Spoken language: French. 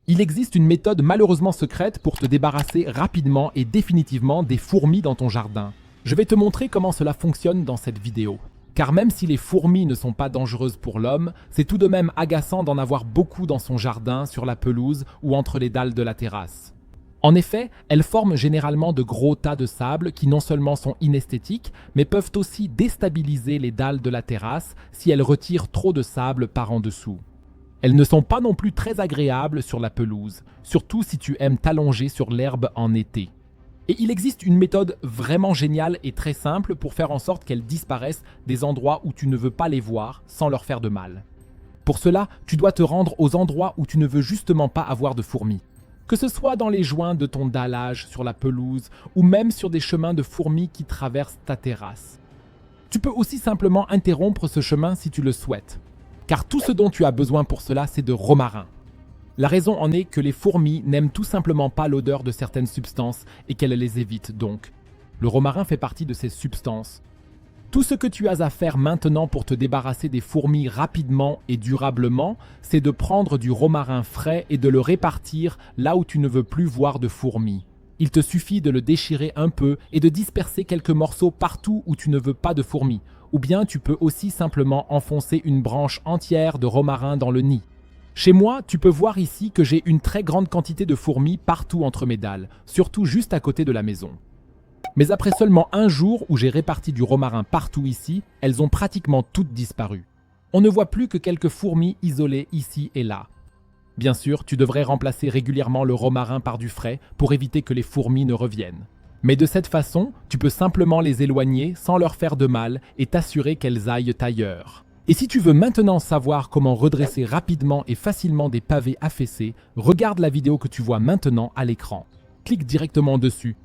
Il existe une méthode malheureusement secrète pour te débarrasser rapidement et définitivement des fourmis dans ton jardin. Je vais te montrer comment cela fonctionne dans cette vidéo. Car même si les fourmis ne sont pas dangereuses pour l'homme, c'est tout de même agaçant d'en avoir beaucoup dans son jardin, sur la pelouse ou entre les dalles de la terrasse. En effet, elles forment généralement de gros tas de sable qui non seulement sont inesthétiques, mais peuvent aussi déstabiliser les dalles de la terrasse si elles retirent trop de sable par en dessous. Elles ne sont pas non plus très agréables sur la pelouse, surtout si tu aimes t'allonger sur l'herbe en été. Et il existe une méthode vraiment géniale et très simple pour faire en sorte qu'elles disparaissent des endroits où tu ne veux pas les voir sans leur faire de mal. Pour cela, tu dois te rendre aux endroits où tu ne veux justement pas avoir de fourmis. Que ce soit dans les joints de ton dallage, sur la pelouse, ou même sur des chemins de fourmis qui traversent ta terrasse. Tu peux aussi simplement interrompre ce chemin si tu le souhaites. Car tout ce dont tu as besoin pour cela, c'est de romarin. La raison en est que les fourmis n'aiment tout simplement pas l'odeur de certaines substances et qu'elles les évitent donc. Le romarin fait partie de ces substances. Tout ce que tu as à faire maintenant pour te débarrasser des fourmis rapidement et durablement, c'est de prendre du romarin frais et de le répartir là où tu ne veux plus voir de fourmis. Il te suffit de le déchirer un peu et de disperser quelques morceaux partout où tu ne veux pas de fourmis. Ou bien tu peux aussi simplement enfoncer une branche entière de romarin dans le nid. Chez moi, tu peux voir ici que j'ai une très grande quantité de fourmis partout entre mes dalles, surtout juste à côté de la maison. Mais après seulement un jour où j'ai réparti du romarin partout ici, elles ont pratiquement toutes disparu. On ne voit plus que quelques fourmis isolées ici et là. Bien sûr, tu devrais remplacer régulièrement le romarin par du frais pour éviter que les fourmis ne reviennent. Mais de cette façon, tu peux simplement les éloigner sans leur faire de mal et t'assurer qu'elles aillent ailleurs. Et si tu veux maintenant savoir comment redresser rapidement et facilement des pavés affaissés, regarde la vidéo que tu vois maintenant à l'écran. Clique directement dessus